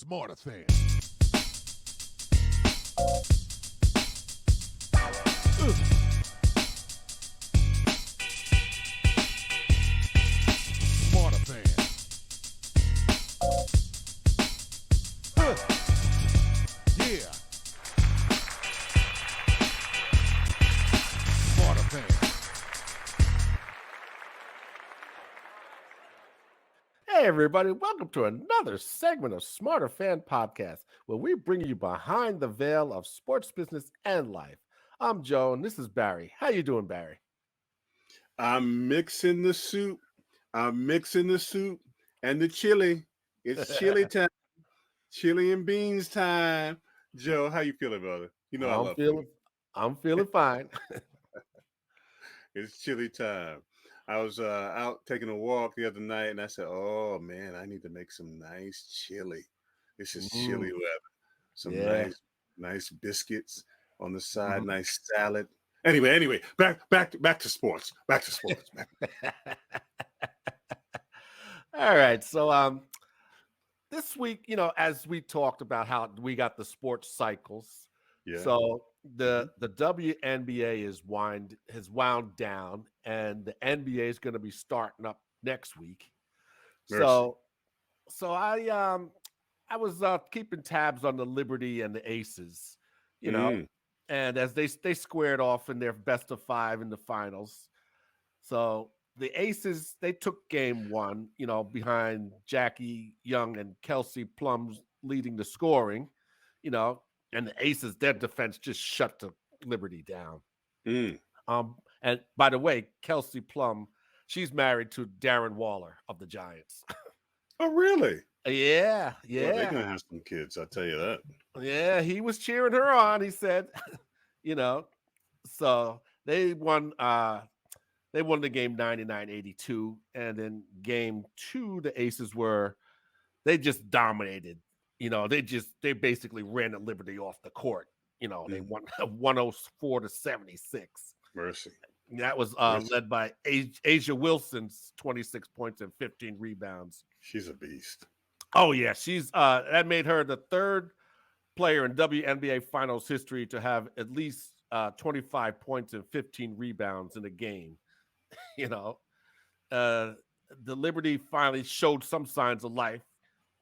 Smarterfan. Smarterfan. Yeah. Smarterfan. Hey, everybody, welcome to another segment of Smarter Fan Podcast, where we bring you behind the veil of sports business and life. I'm Joe, and this is Barry. How you doing, Barry? I'm mixing the soup. I'm mixing the soup and the chili. It's chili time. Chili and beans time. Joe, how you feeling, brother? You know I I'm love feeling, food. I'm feeling fine. It's chili time. I was out taking a walk the other night, and I said, "Oh man, I need to make some nice chili. This is chilly Mm, weather. Some yeah. nice biscuits on the side, Mhm. nice salad. Anyway, back to sports. Back to sports. All right. So, this week, as we talked about how we got the sports cycles, Yeah. so hmm the WNBA has wound down, and the NBA is going to be starting up next week. Mercy. So I was keeping tabs on the Liberty and the Aces, you know, Mm. and as they squared off in their best of five in the finals. So the Aces, they took game one, behind Jackie Young and Kelsey Plum leading the scoring, you know, and the Aces, their defense just shut the Liberty down. Mm. And by the way, Kelsey Plum, she's married to Darren Waller of the Giants. Oh, really? Yeah, Well, they're yeah, gonna have some kids. I'll tell you that. yeah. He was cheering her on. He said, you know, so they won the game 99-82, and then game two, the Aces they just dominated. They basically ran the Liberty off the court. They Mm. won 104-76. Mercy, That was mercy. led by Asia Wilson's 26 points and 15 rebounds. She's a beast. Oh yeah, she's that made her the third player in WNBA Finals history to have at least 25 points and 15 rebounds in a game. You know, uh, the Liberty finally showed some signs of life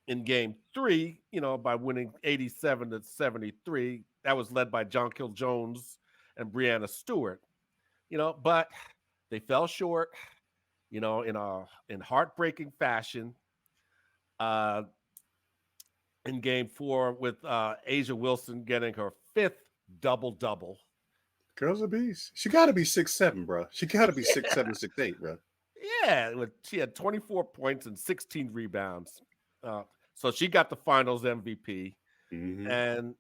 in game three, by winning 87-73. That was led by Jonquil Jones and Brianna Stewart, but they fell short, in heartbreaking fashion. Uh, in game four with Asia Wilson getting her fifth double-double. Girl's a beast. She got to be 6'7", bro. She got to be 6'7", 6'8", bro. Yeah, she had 24 points and 16 rebounds. So she got the finals MVP. Mm-hmm. And,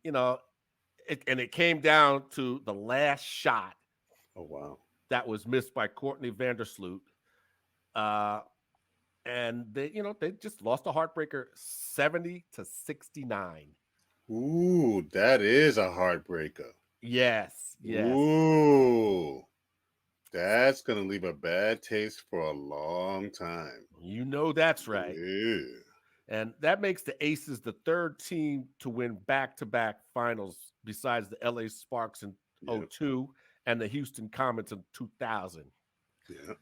it came down to the last shot Oh wow. that was missed by Courtney Vandersloot. And they just lost a heartbreaker 70-69. Ooh, that is a heartbreaker. Yes, yes. Ooh, that's gonna leave a bad taste for a long time. You know that's right. Yeah. And that makes the Aces the third team to win back-to-back finals besides the LA Sparks in Yep. 02 and the Houston Comets in 2000. Yeah.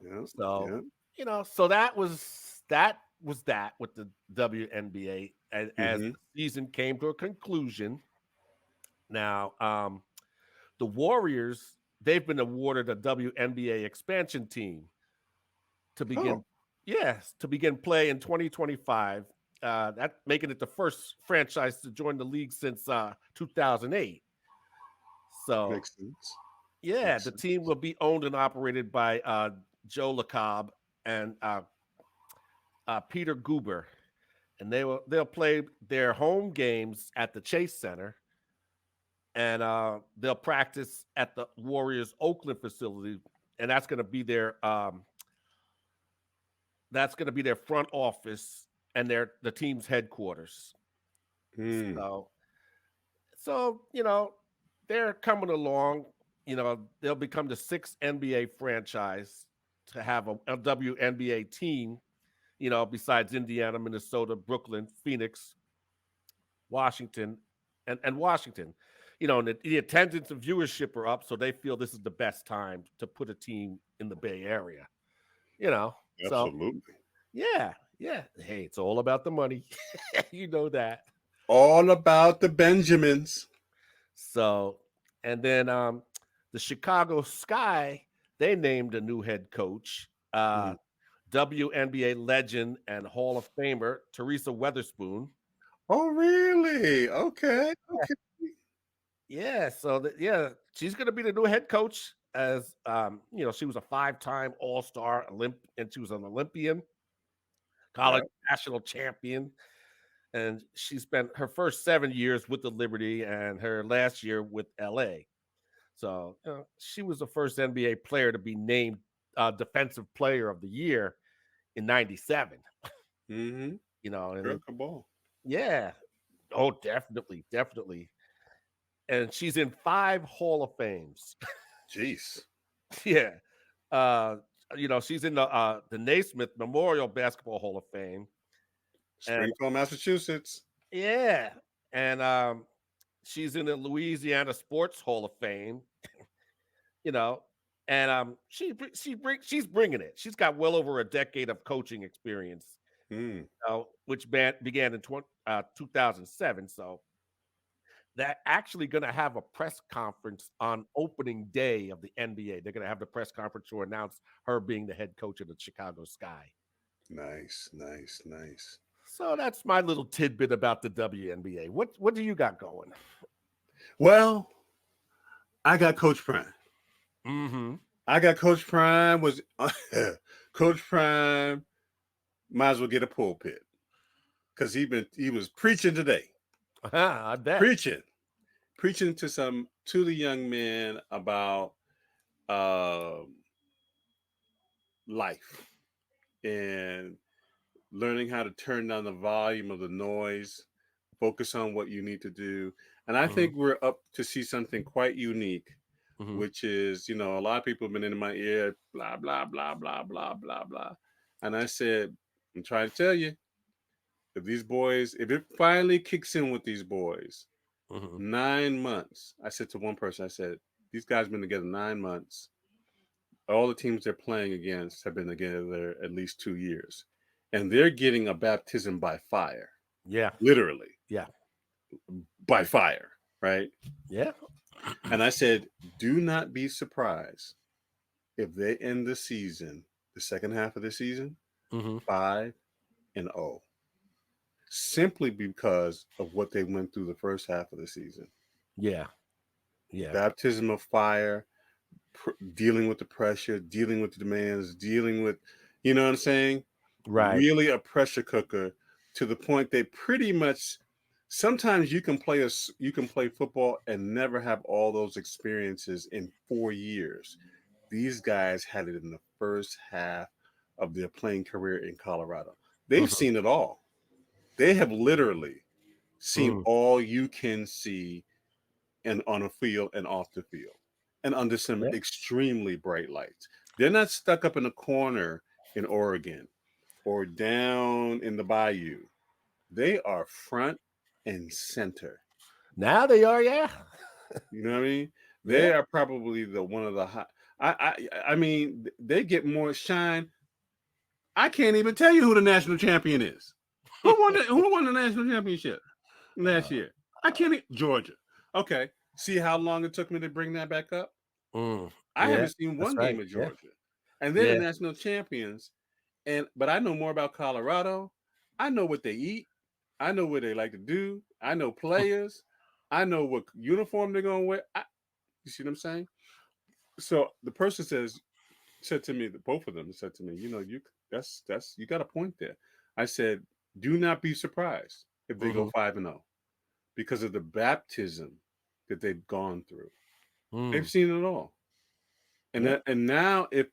Yeah. So, Yeah. so that with the WNBA as Mm-hmm. the season came to a conclusion. Now, the Warriors, they've been awarded a WNBA expansion team to begin Oh, to begin play in 2025. That making it the first franchise to join the league since 2008. So, makes sense. yeah, Makes the sense. team will be owned and operated by Joe LaCobb and Peter Guber, and they'll play their home games at the Chase Center, and they'll practice at the Warriors Oakland facility, and that's going to be their front office and the team's headquarters. Hmm. So, so they're coming along. They'll become the sixth NBA franchise to have a WNBA team. Besides Indiana, Minnesota, Brooklyn, Phoenix, Washington, and Washington. And the attendance and viewership are up, so they feel this is the best time to put a team in the Bay Area. So Absolutely. yeah, yeah. Hey, it's all about the money. You know that. All about the Benjamins. So, and then the Chicago Sky, they named a new head coach, Mm. WNBA legend and Hall of Famer Teresa Weatherspoon. Oh, really? Okay. Okay. Yeah, so yeah, she's going to be the new head coach. As she was a 5-time All-Star and she was an Olympian, Yeah. college national champion, and she spent her first 7 years with the Liberty and her last year with LA. So she was the first NBA player to be named Defensive Player of the Year in '97. Mm-hmm. And Erica Ball. yeah, oh, definitely, definitely. And she's in 5 Hall of Fames. Jeez. Yeah. Uh, she's in the Naismith Memorial Basketball Hall of Fame. And Springfield, Massachusetts. yeah. And she's in the Louisiana Sports Hall of Fame, you know. And she's bringing it. She's got well over a decade of coaching experience, Mm. which began in 2007. So they're actually going to have a press conference on opening day of the NBA. They're going to have the press conference to announce her being the head coach of the Chicago Sky. Nice, nice, nice. So that's my little tidbit about the WNBA. What do you got going? Well, I got Coach Prime. Mm-hmm. I got Coach Prime was Coach Prime might as well get a pulpit because he was preaching today. I bet. Preaching to the young men about life and learning how to turn down the volume of the noise, focus on what you need to do. And I think we're up to see something quite unique, Mm-hmm. which is, a lot of people have been in my ear, blah, blah, blah, blah, blah, blah, blah. And I said, I'm trying to tell you, if it finally kicks in with these boys, Mm-hmm. 9 months. I said to one person, I said, these guys have been together 9 months. All the teams they're playing against have been together at least 2 years. And they're getting a baptism by fire. Yeah. Literally. Yeah. By fire. Right? Yeah. And I said, do not be surprised if they end the season, the second half of the season, 5-0. Simply because of what they went through the first half of the season. Yeah. Yeah. Baptism of fire, dealing with the pressure, dealing with the demands, dealing with, you know what I'm saying? Right. Really a pressure cooker to the point that pretty much sometimes you can play football and never have all those experiences in 4 years. These guys had it in the first half of their playing career in Colorado. They've seen it all. They have literally seen all you can see and on a field and off the field and under some Yeah. extremely bright lights. They're not stuck up in a corner in Oregon or down in the bayou. They are front and center. Now they are, yeah. You know what I mean? Yeah. They are probably one of the hot. I mean, they get more shine. I can't even tell you who the national champion is. Who won the national championship last year? I can't. Georgia. Okay. See how long it took me to bring that back up? I Yeah, haven't seen that's one right. game of Yeah. Georgia, and they're the Yeah. national champions. But I know more about Colorado. I know what they eat. I know what they like to do. I know players. I know what uniform they're gonna wear. You see what I'm saying? So the person said to me, both of them said to me, you got a point there. I said, do not be surprised if they go 5-0 because of the baptism that they've gone through. They've seen it all. Yeah. And now if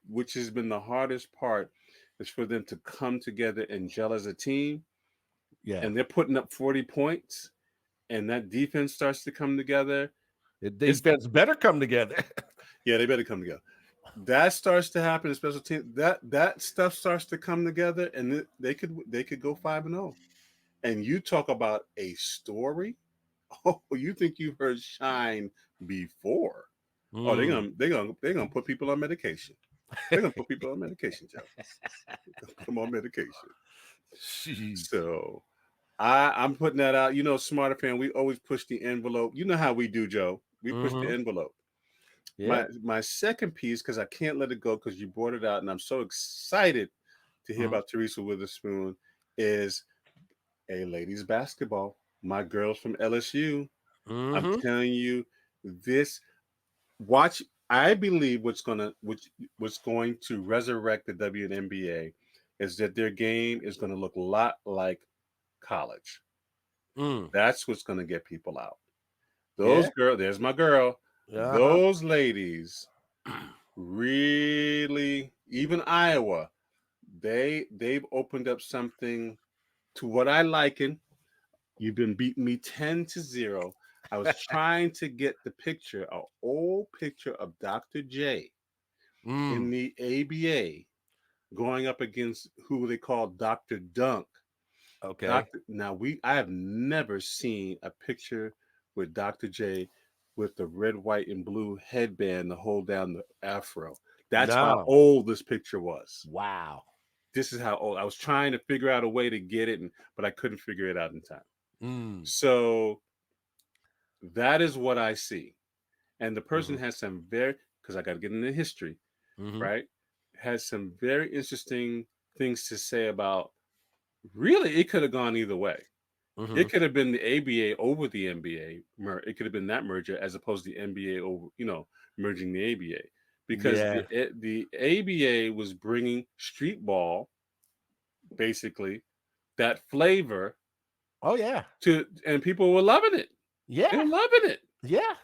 which has been the hardest part is for them to come together and gel as a team, Yeah. and they're putting up 40 points and that defense starts to come together. The defense better come together. Yeah, they better come together. That starts to happen in special teams. That stuff starts to come together, and they could go 5-0. And you talk about a story. Oh, you think you've heard Shine before? Oh, Mm. they're gonna put people on medication. They're gonna put people on medication, Joe. Put them on medication. Jeez. So I'm putting that out. You know, Smarter Fan, we always push the envelope. You know how we do, Joe. We push the Mm-hmm. envelope. Yeah. My second piece, because I can't let it go because you brought it out, and I'm so excited to hear Mm-hmm. about Teresa Witherspoon, is a ladies basketball. My girls from LSU. I'm Mm-hmm. telling you, this watch. I believe what's going to resurrect the WNBA is that their game is going to look a lot like college. Mm. That's what's going to get people out. Yeah. Those girl, there's my girl. Uh-huh. Those ladies really, even Iowa, they've opened up something to what I liken. You've been beating me 10-0. I was trying to get the picture, an old picture of Dr. J in Mm. the ABA going up against who they call Dr. Dunk. Okay. Doctor, now I have never seen a picture with Dr. J with the red, white, and blue headband to hold down the afro. That's how No. old this picture was. Wow. This is how old. I was trying to figure out a way to get it, but I couldn't figure it out in time. Mm. So that is what I see. And the person Mm-hmm. has some very, because I got to get into history, Mm-hmm. right? Has some very interesting things to say about. Really, it could have gone either way. Mm-hmm. It could have been the ABA over the NBA. It could have been that merger as opposed to the NBA over, merging the ABA, because Yeah. the ABA was bringing street ball, basically that flavor Oh yeah. and people were loving it. They Yeah. were loving it, Yeah.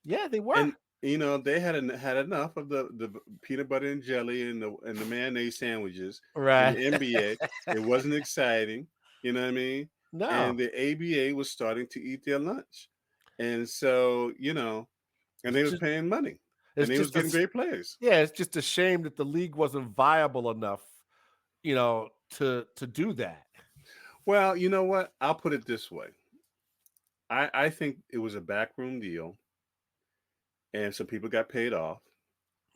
Yeah, they were. and they had enough of the peanut butter and jelly and the mayonnaise sandwiches in Right. the NBA. It wasn't exciting, you know what I mean? No. And the ABA was starting to eat their lunch, and so and It's they was just paying money, and it's they was just a getting great players. yeah, it's just a shame that the league wasn't viable enough, to do that. Well, you know what? I'll put it this way. I think it was a backroom deal, and some people got paid off,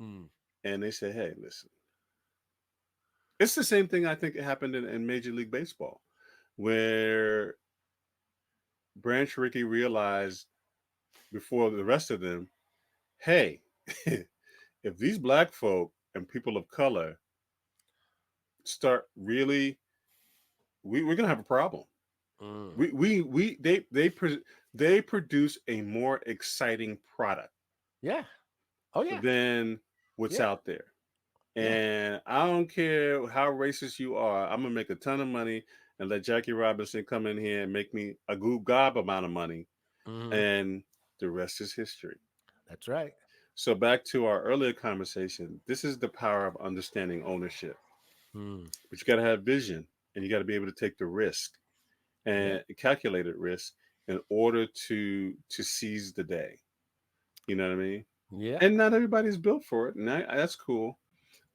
Mm. and they said, "Hey, listen." It's the same thing I think it happened in Major League Baseball, where Branch Rickey realized before the rest of them, hey, if these black folk and people of color start really, we're gonna have a problem. Mm. We they produce a more exciting product Yeah. Oh yeah. than what's Yeah. out there. Yeah. And I don't care how racist you are, I'm gonna make a ton of money and let Jackie Robinson come in here and make me a goob gob amount of money, Mhm. and the rest is history. That's right. So back to our earlier conversation, this is the power of understanding ownership. Mm. But you got to have vision, and you got to be able to take the risk Yeah. and calculated risk in order to seize the day. You know what I mean? Yeah. And not everybody's built for it, and that's cool.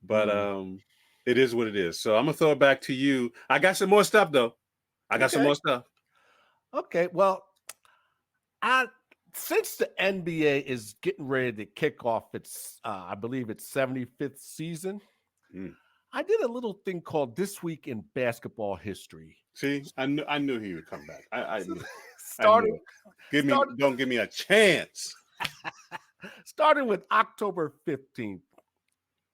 But Mm. it is what it is. So I'm gonna throw it back to you. I got some more stuff though. I got some Okay. more stuff. Okay. Well, I since the NBA is getting ready to kick off its I believe its 75th season, Mm. I did a little thing called This Week in Basketball History. See, I knew he would come back. I knew it. I knew starting it. starting Don't give me a chance. starting with October 15th,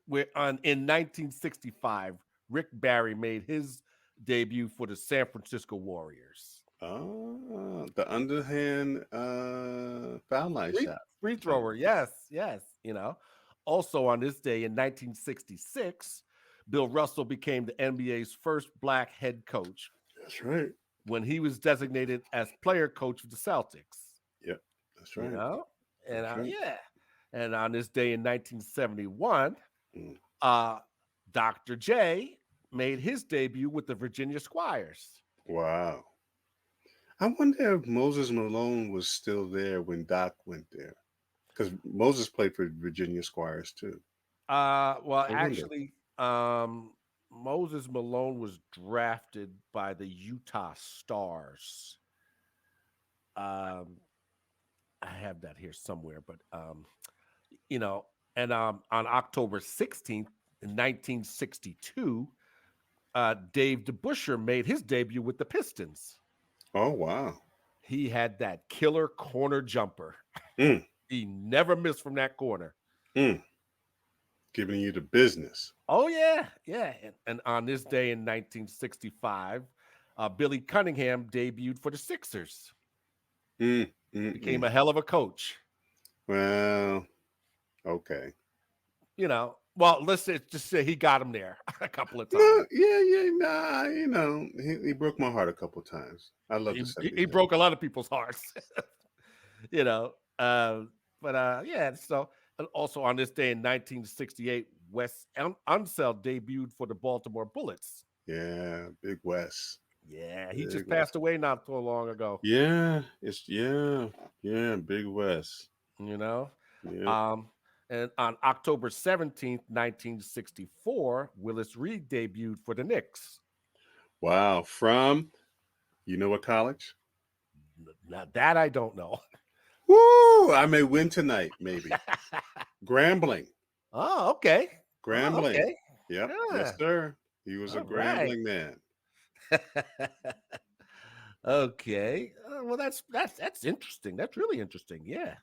where in 1965, Rick Barry made his debut for the San Francisco Warriors. The underhand foul line Free, shot. free Uh, thrower, yes, yes. Also on this day in 1966, Bill Russell became the NBA's first black head coach That's right. when he was designated as player coach of the Celtics. Yep. That's You right. know, and That's right. yeah, and on this day in 1971, Mm. uh, Dr. J made his debut with the Virginia Squires. Wow. I wonder if Moses Malone was still there when Doc went there, because Moses played for Virginia Squires too. Well, I wonder. actually, Moses Malone was drafted by the Utah Stars. Um, I have that here somewhere, but you know, and on October 16th, 1962, Dave DeBusschere made his debut with the Pistons. Oh, wow. He had that killer corner jumper. Mm, He never missed from that corner. mm. Giving you the business. Oh yeah, yeah. And on this day in 1965, Billy Cunningham debuted for the Sixers. Mm, mm, Became mm. a hell of a coach. Well, okay. Well, let's just say he got him there a couple of times. No, yeah, nah, he broke my heart a couple times. I love He, the he 70s. broke a lot of people's hearts. you know. But yeah. So and also on this day in 1968, Wes Unseld debuted for the Baltimore Bullets. Yeah, Big West. Yeah, he Big just West. passed away not so long ago. Yeah, Big West. You know. Yeah. Um, and on October 17th, 1964, Willis Reed debuted for the Knicks. Wow. From you know what college? Now that I don't know. Woo! I may win tonight, maybe. Grambling. Oh, okay. Oh, Grambling. okay. Yep. Yes, Yeah. sir. He was a All right. Grambling man. okay. Well, that's interesting. That's really interesting. Yeah.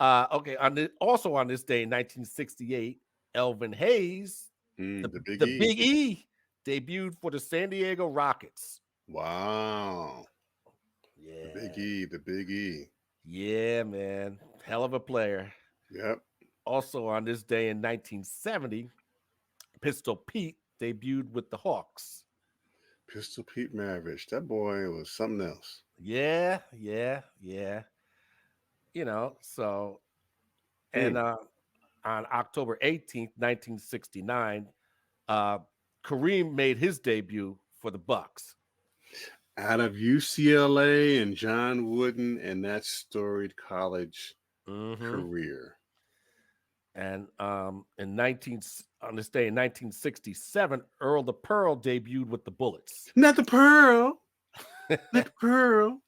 Okay. Also on this day in 1968, Elvin Hayes, The Big the E. Big E, debuted for the San Diego Rockets. Wow. Yeah. The Big E. The Big E. Yeah, man. Hell of a player. Yep. Also on this day in 1970, Pistol Pete debuted with the Hawks. Pistol Pete Maravich. That boy was something else. Yeah. So and Hmm. on October 18th, 1969, uh, Kareem made his debut for the Bucks. Out of UCLA and John Wooden and that storied college Mm-hmm. career. And on this day in 1967, Earl the Pearl debuted with the Bullets. Not the Pearl. Not the Pearl.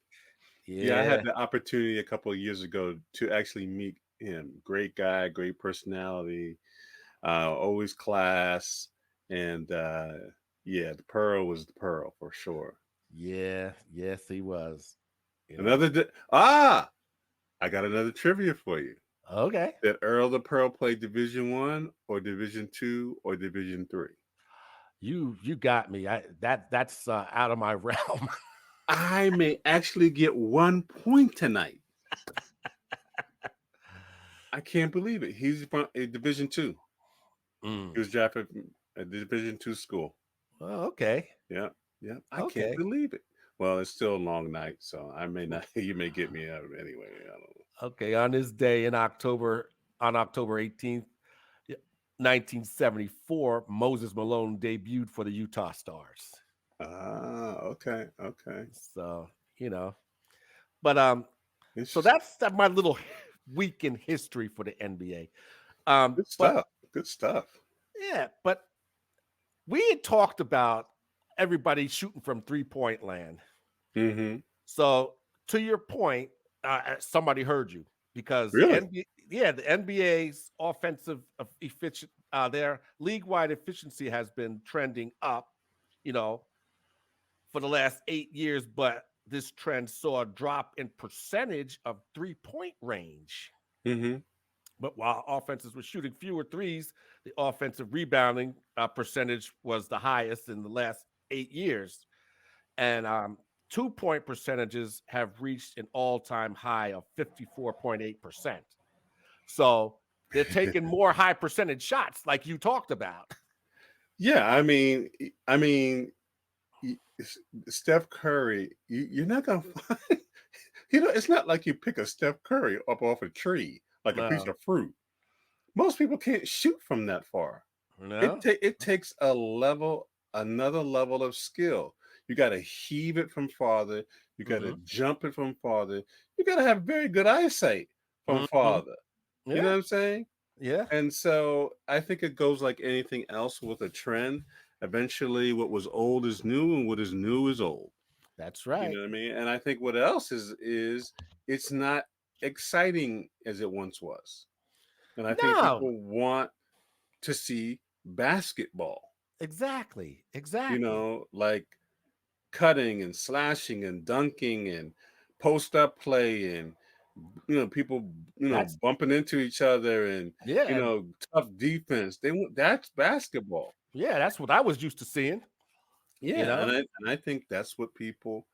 Yeah, I Yeah. had the opportunity a couple of years ago to actually meet him. Great guy, great personality, always class. And yeah, the Pearl was the Pearl for sure. Yeah. Yes, he was. I got another trivia for you. Okay. Did Earl the Pearl play Division 1 or Division 2 or Division 3? You got me. That's out of my realm. I may actually get 1 point tonight. I can't believe it. He's from a Division 2. He was drafted from a Division 2 school. Oh, okay. Yeah. I can't Okay. believe it. Well, it's still a long night, so I may not. You may get me out anyway. I don't know. Okay. On this day on October 18th, 1974, Moses Malone debuted for the Utah Stars. Okay. So, but so that's my little week in history for the NBA. Good stuff. Good stuff. Yeah, but we had talked about everybody shooting from 3-point land. Mm-hmm. So, to your point, somebody heard you because Really? the NBA's offensive efficient, their league-wide efficiency has been trending up, for the last 8 years, but this trend saw a drop in percentage of 3-point range. Mm-hmm. But while offenses were shooting fewer threes, the offensive rebounding percentage was the highest in the last 8 years. And 2-point percentages have reached an all-time high of 54.8%. So they're taking more high percentage shots like you talked about. Yeah, I mean, Steph Curry, you're not gonna find. It's not like you pick a Steph Curry up off a tree like a piece of fruit. Most people can't shoot from that far. No? It takes another level of skill. You got to heave it from farther. You got to jump it from farther. You got to have very good eyesight from farther. Yeah. You know what I'm saying? Yeah. And so I think it goes like anything else with a trend. Eventually, what was old is new, and what is new is old. That's You right. know what I mean? And I think what else is it's not exciting as it once was. And I think No, people want to see basketball, exactly. Exactly. like cutting and slashing and dunking and post up play and people That's bumping into each other and yeah, and tough defense. They want that's basketball. yeah, that's what I was used to seeing, you Yeah, know? and I think that's what people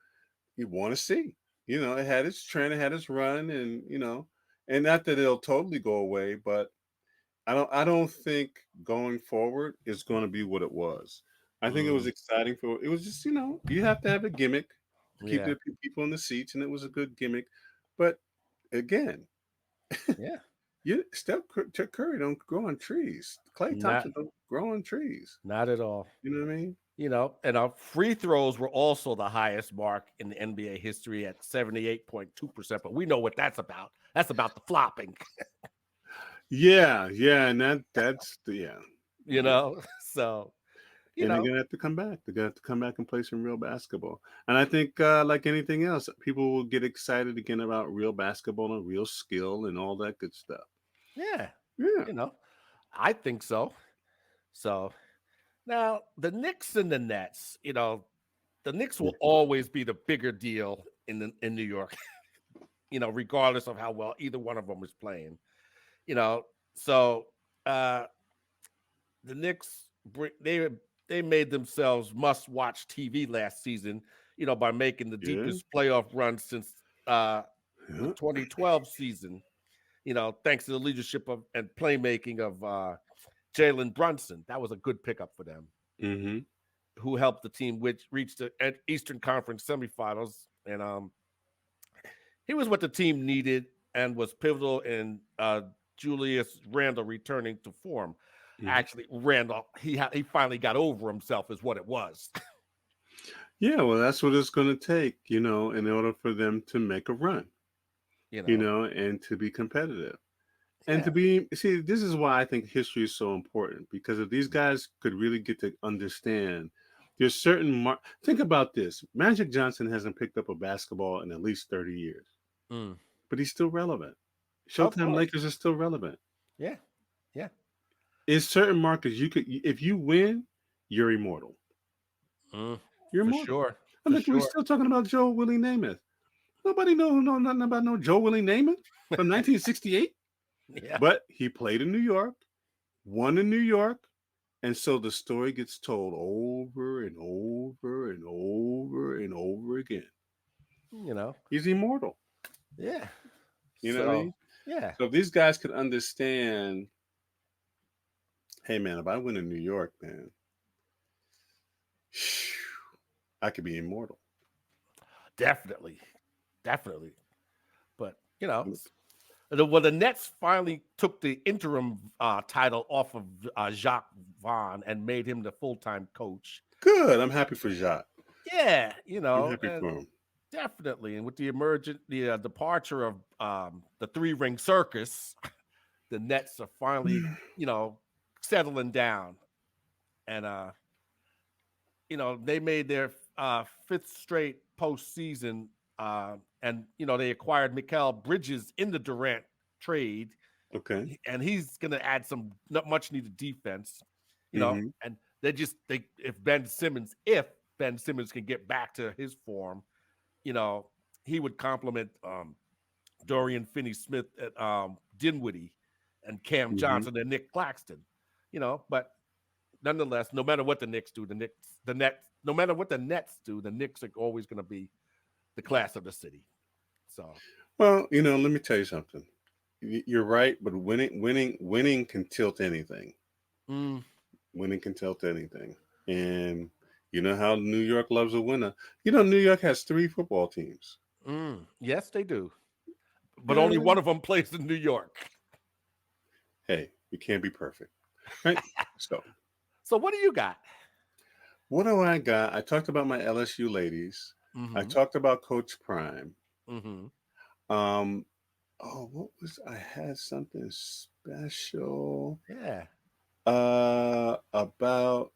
you want to see. It had its trend, it had its run, and not that it'll totally go away, but I don't think going forward is going to be what it was. I think it was Mm, exciting it was just you have to have a gimmick to keep yeah, the people in the seats, and it was a good gimmick. But again, yeah. Curry don't grow on trees. Clay Not Thompson don't grow on trees. not at all. You know what I mean? And our free throws were also the highest mark in the NBA history at 78.2%. But we know what that's about. That's about the flopping, Yeah, yeah, and yeah, you yeah. know? So, you And they're know, gonna have to come back. They're gonna have to come back and play some real basketball. And I think, like anything else, people will get excited again about real basketball and real skill and all that good stuff. yeah, Yeah, you know, I think so. So now the Knicks and the Nets, the Knicks will always be the bigger deal in New York, regardless of how well either one of them is playing. You know, so uh the Knicks they made themselves must watch TV last season, by making the yeah, deepest playoff run since the yeah. 2012 season. Thanks to the leadership of and playmaking of Jalen Brunson. That was a good pickup for them, Mm-hmm. who helped the team which reach the Eastern Conference semifinals. And he was what the team needed and was pivotal in Julius Randle returning to form. Hmm. Actually, Randall, he finally got over himself, is what it was. Yeah, well, that's what it's going to take, in order for them to make a run, you know, and to be competitive. And yeah, see, this is why I think history is so important because if these guys could really get to understand, there's think about this. Magic Johnson hasn't picked up a basketball in at least 30 years, mm, but he's still relevant. of Showtime course, Lakers are still relevant. yeah, yeah, In certain markets, if you win, you're immortal. mm, You're for immortal. sure, I for mean, we're sure, still talking about Joe Willie Namath. Nobody know nothing about no Joe Willie Namath from 1968, yeah, but he played in New York, won in New York, and so the story gets told over and over and over and over again. you know, He's immortal. yeah. You know what I So, mean? yeah, So if these guys could understand, hey man, if I win in New York, man, I could be immortal. definitely, definitely. But the Nets finally took the interim title off of Jacques Vaughn and made him the full time coach. Good. I'm happy for Jacques. Yeah, I'm happy and for him. definitely, and with the departure of the three ring circus, the Nets are finally settling down, and they made their fifth straight postseason, and they acquired Mikal Bridges in the Durant trade, Okay. and he's going to add some not much needed defense, Mm-hmm. and they if Ben Simmons can get back to his form, you know, he would complement Dorian Finney-Smith at Dinwiddie and Cam Mm-hmm. Johnson and Nick Claxton, but nonetheless, no matter what the Knicks do, no matter what the Nets do, the Knicks are always going to be the class of the city. So, Well, let me tell you something. You're right, but winning can tilt anything. mm, Winning can tilt anything. And you know how New York loves a winner. New York has three football teams. yes, they do, but only Yeah. one of them plays in New York. Hey, you can't be perfect, right? So, So, what do you got? what do I got? I talked about my LSU ladies. I Mm-hmm. talked about Coach Prime. Mm-hmm. Um, oh, what was I had something special Yeah. about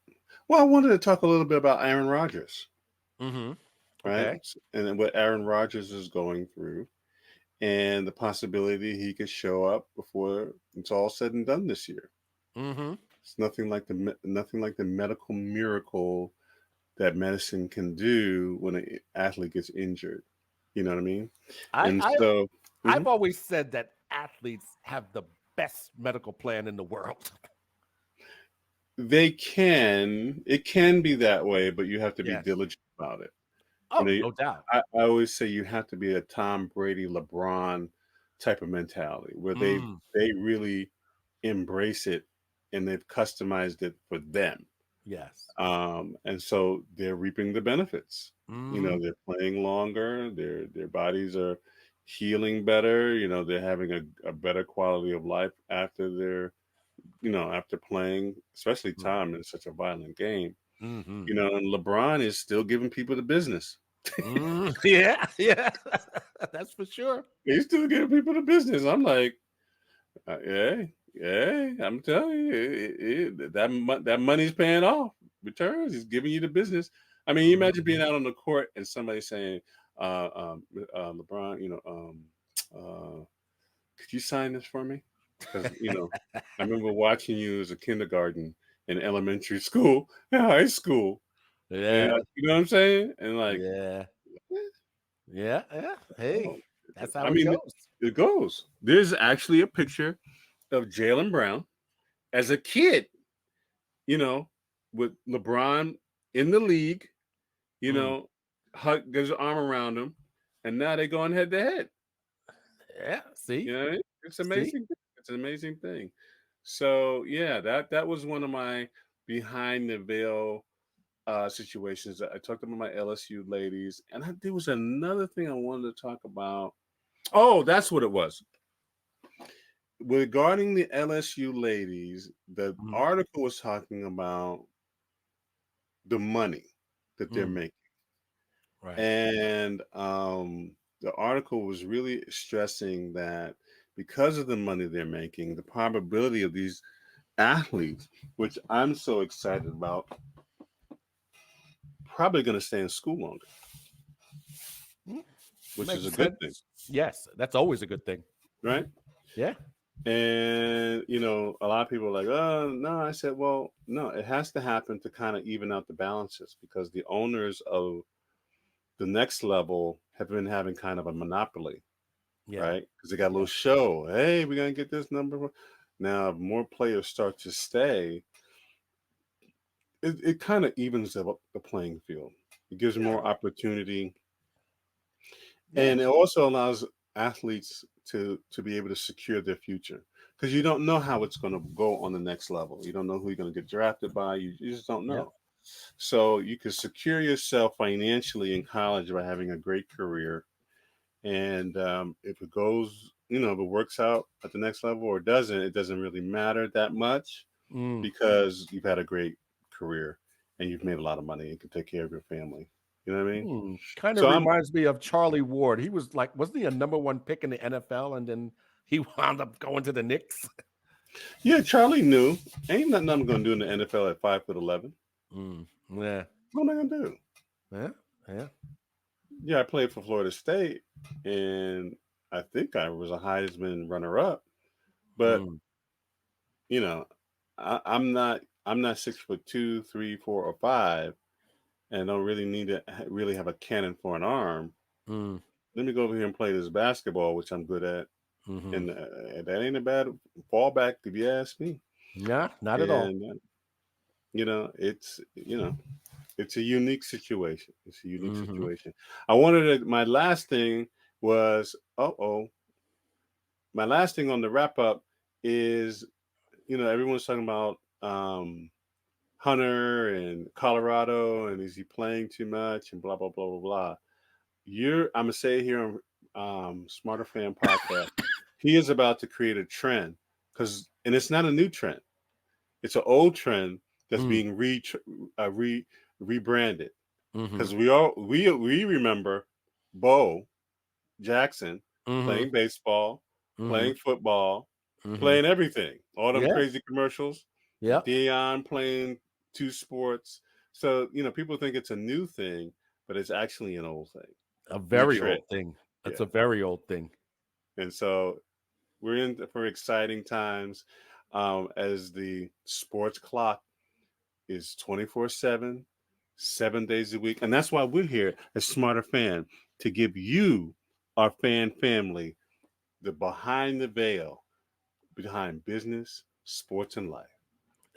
Well, I wanted to talk a little bit about Aaron Rodgers, Mm-hmm. right? Okay. And then what Aaron Rodgers is going through, and the possibility he could show up before it's all said and done this year. Mm-hmm. It's nothing like the medical miracle that medicine can do when an athlete gets injured. You know what I mean? I, And I so I've mhm, always said that athletes have the best medical plan in the world. it can be that way, but you have to be Yes. diligent about it. You Oh, know, no doubt. I always say you have to be a Tom Brady, LeBron type of mentality where Mm. they really embrace it and they've customized it for them. Yes. And so they're reaping the benefits. You Mm-hmm. know, they're playing longer, their bodies are healing better, you know, they're having a better quality of life after they're, you know, after playing, especially time in such a violent game. Mm-hmm. You know, and LeBron is still giving people the business. Mm. Yeah, yeah. That's for sure. He's still giving people the business. I'm like, yeah, yeah. I'm telling you, that money's paying off. Returns. He's giving you the business. I mean, you imagine being Mhm. out on the court and somebody saying, LeBron, could you sign this for me? Because I remember watching you as a kindergarten in elementary school, in high school, and Yeah, you know what I'm saying? And like, yeah, yeah, yeah. Hey, oh, that's I how it mean, goes. it goes. There's actually a picture of Jalen Brown as a kid, you know, with LeBron in the league, you Mm. know, hug gives his arm around him, and now they're going head to head. Yeah, You see, know, what I mean? It's see. amazing. It's an amazing thing. So yeah, that was one of my behind the veil situations. I talked about my LSU ladies, and there was another thing I wanted to talk about. Oh, that's what it was. Regarding the LSU ladies, the Mm, article was talking about the money that they're mm, making. right. And the article was really stressing that because of the money they're making, the probability of these athletes, which I'm so excited about, probably going to stay in school longer, Mm, which is makes a good thing, sense. Yes, that's always a good thing. right? Yeah. And a lot of people are like, "Oh, no." I said, "Well, no, it has to happen to kind of even out the balances because the owners of the next level have been having kind of a monopoly, Yeah. right? Because they got a little Yeah. show. Hey, we're gonna get this number. Now, if more players start to stay, it kind of evens up the playing field. It gives Yeah. more opportunity, Yeah. and it also allows athletes to be able to secure their future because you don't know how it's going to go on the next level. You don't know who you're going to get drafted by. You just don't Yeah. know. So you can secure yourself financially in college by having a great career. And if it goes, if it works out at the next level or doesn't, it doesn't really matter that much Mm. because you've had a great career and you've made a lot of money and can take care of your family. You know what I mean? Mm. Kind So of I'm, reminds me of Charlie Ward. He was like, wasn't he a number one pick in the NFL, and then he wound up going to the Knicks? yeah, Charlie knew. Ain't nothing I'm going to do in the NFL at 5'11". Mm. Yeah. What am I going to do? Yeah. Yeah. Yeah, I played for Florida State and I think I was a Heisman runner up, but Mm. you know, I'm not 6'2", 3, 4, or 5, and don't really need to really have a cannon for an arm. Mm. Let me go over here and play this basketball, which I'm good at, Mm-hmm. and that ain't a bad fallback if you ask me. Nah, not at all. And it's a unique situation. It's a unique Mm-hmm. situation. I wanted to, my last thing was my last thing on the wrap up is everyone's talking about Hunter and Colorado, and is he playing too much and blah blah blah blah blah. I'm gonna say here on Smarterfan podcast, he is about to create a trend and it's not a new trend. It's an old trend that's Mm. being rebranded Mm-hmm. because we remember Bo Jackson Mm-hmm. playing baseball, Mm-hmm. playing football, Mm-hmm. playing everything, all them Yeah. crazy commercials. Yeah. Dion playing to sports. So, people think it's a new thing, but it's actually an old thing. A very trade. old thing. It's Yeah. a very old thing. And so we're in for exciting times as the sports clock is 24/7, 7 days a week. And that's why we're here at Smarterfan, to give you, our fan family, the behind the veil, behind business, sports, and life.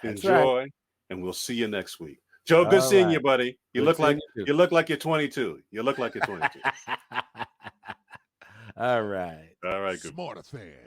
That's Enjoy, and we'll see you next week. Joe, good All seeing right. you, buddy. You Good look like seeing you you look like you're 22. You look like you're 22. All right. All right, good. Smarterfan.